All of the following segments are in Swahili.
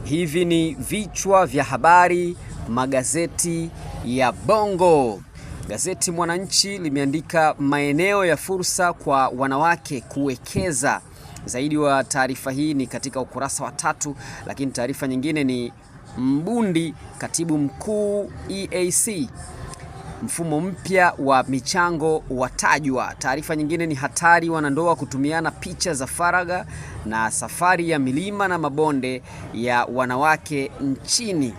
Hivi ni vichwa vya habari magazeti ya Bongo. Gazeti Mwananchi limeandika maeneo ya fursa kwa wanawake kuwekeza. Zaidi wa taarifa hii ni katika ukurasa wa 3, lakini taarifa nyingine ni Mbundi katibu mkuu EAC. Mfumo mpya wa michango watajwa. Taarifa nyingine ni hatari wanandoa kutumiana picha za faragha na safari ya milima na mabonde ya wanawake nchini.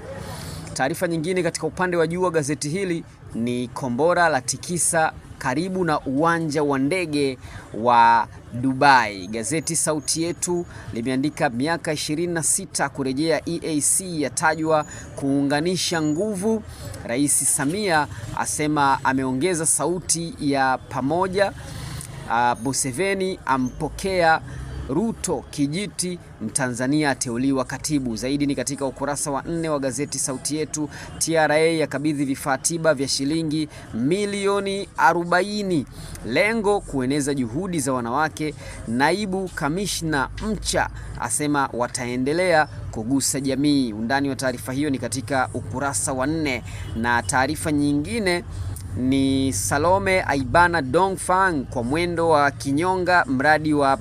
Taarifa nyingine katika upande wa juu wa gazeti hili ni kombora la tikisa karibu na uwanja wa ndege wa Dubai. Gazeti Sauti Yetu limeandika miaka 26 kurejea EAC yatajwa kuunganisha nguvu. Rais Samia asema ameongeza sauti ya pamoja. Museveni ampokea Ruto kijiti, Mtanzania ateuliwa katibu. Zaidi ni katika ukurasa wa 4 wa gazeti Sauti Yetu. TRA yakabidhi vifaa tiba vya shilingi milioni 40. Lengo kueneza juhudi za wanawake. Naibu kamishna Mcha asema wataendelea kugusa jamii. Undani wa taarifa hiyo ni katika ukurasa wa 4, na taarifa nyingine ni Salome aibana Dongfang kwa mwendo wa kinyonga mradi wa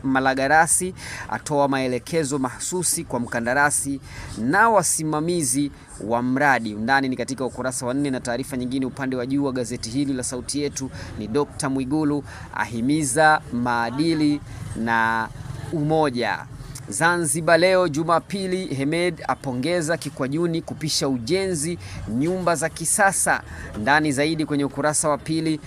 Malagarasi, atoa maelekezo mahsusi kwa mkandarasi na wasimamizi wa mradi. Undani ni katika ukurasa wa 4, na taarifa nyingine upande wa juu wa gazeti hili la Sauti Yetu ni Dr. Mwigulu ahimiza maadili na umoja. Zanzibar Leo Jumapili, Hemed apongeza Kikwajuni kupisha ujenzi nyumba za kisasa. Ndani zaidi kwenye ukurasa wa 2,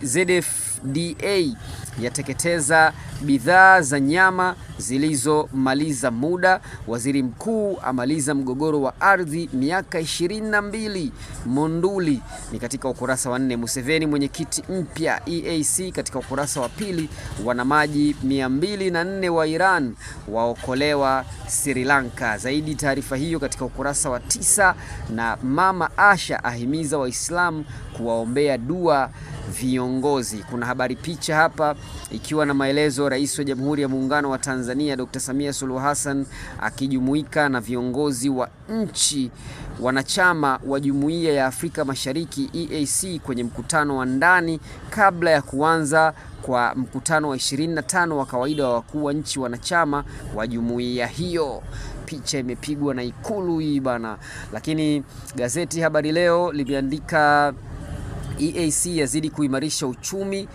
ZFDA yateketeza bidhaa za nyama zilizomaliza muda. Waziri mkuu amaliza mgogoro wa ardhi miaka 22. Monduli ni katika ukurasa wa 4. Museveni mwenyekiti mpya EAC katika ukurasa wa 2. Wanamaji 204 wa Iran waokolewa Sri Lanka. Zaidi taarifa hiyo katika ukurasa wa 9, na Mama Asha ahimiza Waislamu kuwaombea dua viongozi. Kuna habari picha hapa ikiwa na maelezo Rais wa Jamhuri ya Muungano wa Tanzania Dr. Samia Suluhu Hassan akijumuika na viongozi wa nchi wanachama wa Jumuiya ya Afrika Mashariki EAC kwenye mkutano wa ndani kabla ya kuanza kwa mkutano wa 25 wa kawaida wa wakuu wa nchi wanachama wa jumuiya hiyo. Picha imepigwa na Ikulu hii bana. Lakini gazeti Habari Leo limeandika EAC yazidi kuimarisha uchumi,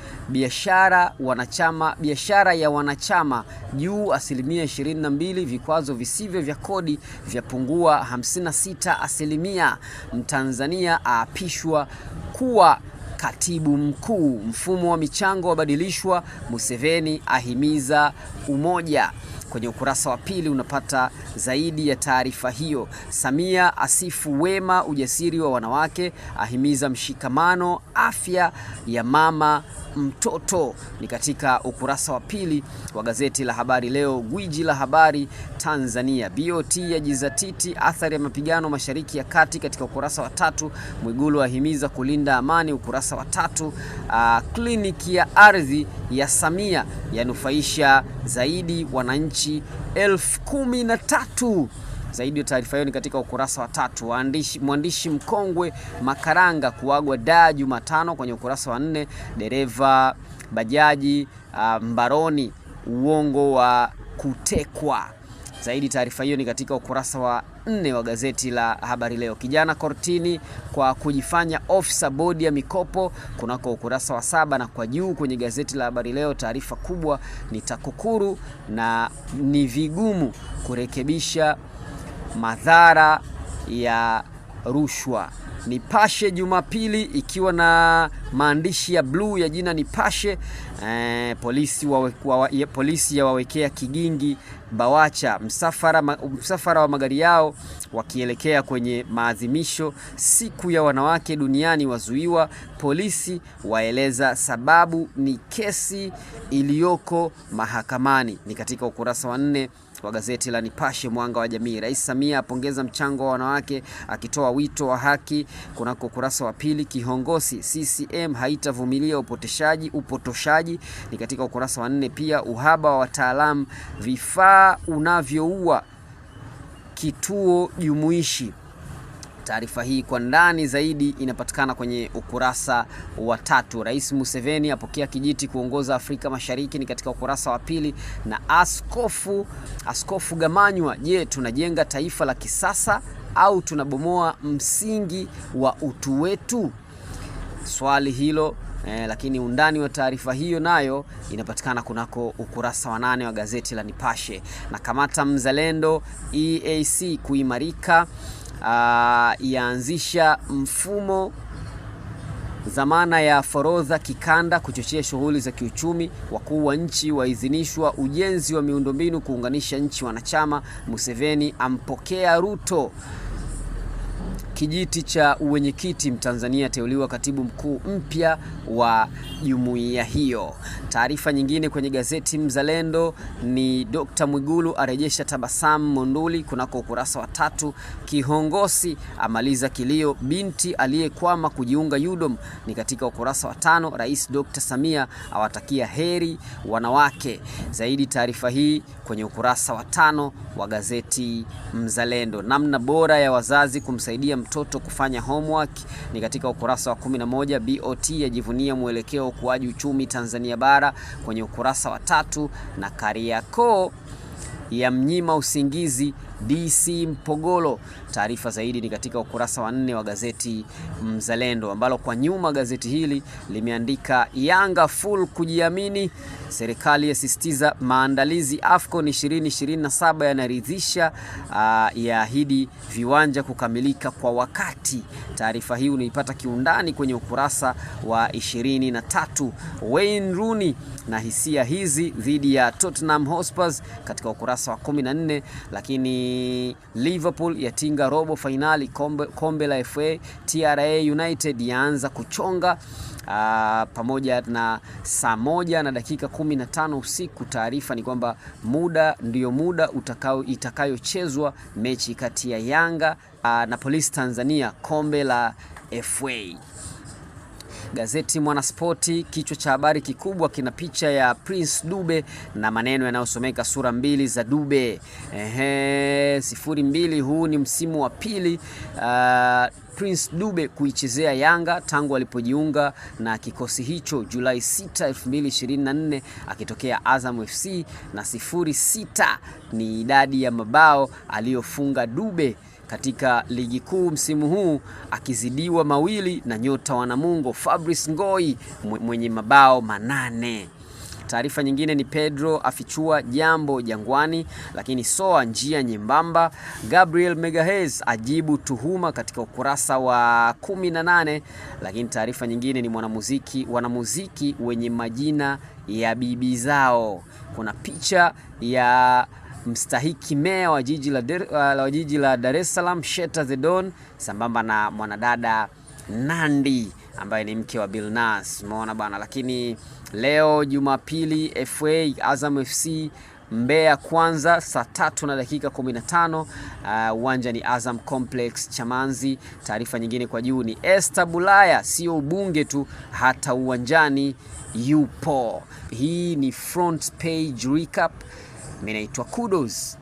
biashara ya wanachama juu 22%, vikwazo visivyo vya kodi vyapungua 56%. Mtanzania aapishwa kuwa katibu mkuu. Mfumo wa michango wabadilishwa, Museveni ahimiza umoja. Kwenye ukurasa wa 2 unapata zaidi ya taarifa hiyo. Samia asifu wema ujasiri wa wanawake, ahimiza mshikamano afya ya mama mtoto. Ni katika ukurasa wa 2 wa gazeti la Habari Leo, gwiji la habari Tanzania. BOT yajizatiti athari ya mapigano Mashariki ya Kati katika ukurasa wa 3. Mwigulu ahimiza kulinda amani, ukurasa wa 3. Kliniki ya ardhi ya Samia yanufaisha zaidi wananchi 13,000. Zaidi ya taarifa hiyo ni katika ukurasa wa 3. Mwandishi mkongwe Makaranga kuagwa Dar Jumatano kwenye ukurasa wa 4. Dereva bajaji mbaroni uongo wa kutekwa. Zaidi taarifa hiyo ni katika ukurasa wa 4 wa gazeti la Habari Leo. Kijana kortini kwa kujifanya ofisa bodi ya mikopo kunako ukurasa wa 7, na kwa juu kwenye gazeti la Habari Leo taarifa kubwa ni TAKUKURU na ni vigumu kurekebisha madhara ya rushwa. Nipashe Jumapili ikiwa na maandishi ya bluu ya jina Nipashe. Polisi yawawekea kigingi Bawacha msafara wa magari yao wakielekea kwenye maadhimisho siku ya wanawake duniani wazuiwa. Polisi waeleza sababu ni kesi iliyoko mahakamani. Ni katika ukurasa wa 4 wa gazeti la Nipashe Mwanga wa Jamii. Rais Samia apongeza mchango wa wanawake akitoa wito wa haki kunako ukurasa wa 2. Kihongosi CCM haitavumilia upotoshaji ni katika ukurasa wa 4. Pia uhaba wa wataalamu, vifaa unavyoua kituo jumuishi. Taarifa hii kwa ndani zaidi inapatikana kwenye ukurasa wa 3. Rais Museveni apokea kijiti kuongoza Afrika Mashariki, ni katika ukurasa wa 2. Na Askofu Gamanywa, je, tunajenga taifa la kisasa au tunabomoa msingi wa utu wetu? Swali hilo lakini undani wa taarifa hiyo nayo inapatikana kunako ukurasa wa 8 wa gazeti la Nipashe. Na kamata Mzalendo, EAC kuimarika, yaanzisha mfumo zamana ya forodha kikanda kuchochea shughuli za kiuchumi. Wakuu wa nchi waidhinishwa ujenzi wa miundombinu kuunganisha nchi wanachama. Museveni ampokea Ruto. Kijiti cha uwenyekiti, Mtanzania teuliwa katibu mkuu mpya wa jumuiya hiyo. Taarifa nyingine kwenye gazeti Mzalendo ni Dr. Mwigulu arejesha tabasamu Monduli kunako ukurasa wa 3. Kihongosi amaliza kilio binti aliyekwama kujiunga UDOM, ni katika ukurasa wa 5. Rais Dr. Samia awatakia heri wanawake. Zaidi taarifa hii kwenye ukurasa wa 5 wa gazeti Mzalendo. Namna bora ya wazazi kumsaidia mtoto kufanya homework, ni katika ukurasa wa 11. BOT yajivunia mwelekeo ukuaji uchumi Tanzania bara, kwenye ukurasa wa 3. Na Kariakoo ya mnyima usingizi DC Mpogolo. Taarifa zaidi ni katika ukurasa wa 4 wa gazeti Mzalendo, ambalo kwa nyuma gazeti hili limeandika Yanga full kujiamini, serikali yasisitiza maandalizi AFCON 2027 yanaridhisha, yaahidi viwanja kukamilika kwa wakati. Taarifa hii unaipata kiundani kwenye ukurasa wa 23. Wayne Rooney na hisia hizi dhidi ya Tottenham Hotspur katika ukurasa wa 14. Lakini Liverpool yatinga robo finali kombe la FA. TRA United yaanza kuchonga pamoja na saa 1:15 usiku. Taarifa ni kwamba ndio muda itakayochezwa mechi kati ya Yanga na Police Tanzania kombe la FA. Gazeti Mwanaspoti, kichwa cha habari kikubwa kina picha ya Prince Dube na maneno yanayosomeka sura 2 za Dube. 02 huu ni msimu wa pili Prince Dube kuichezea Yanga tangu alipojiunga na kikosi hicho Julai 6, 2024 akitokea Azam FC, na 06 ni idadi ya mabao aliyofunga Dube katika ligi kuu msimu huu, akizidiwa 2 na nyota wa Namungo Fabrice Ngoi mwenye mabao 8. Taarifa nyingine ni Pedro afichua jambo Jangwani, lakini Soa njia nyembamba. Gabriel Megahez ajibu tuhuma katika ukurasa wa 18. Lakini taarifa nyingine ni wanamuziki wenye majina ya bibi zao. Kuna picha ya mstahiki meya wa jiji la Dar es Salaam Sheta The Don sambamba na mwanadada Nandi ambaye ni mke wa Bilnas. Umeona bana. Lakini leo Jumapili FA Azam FC Mbeya Kwanza saa 3:15 uwanja ni Azam Complex Chamanzi. Taarifa nyingine kwa juu ni Esther Bulaya sio ubunge tu, hata uwanjani yupo. Hii ni front page recap. Mimi naitwa Kudos.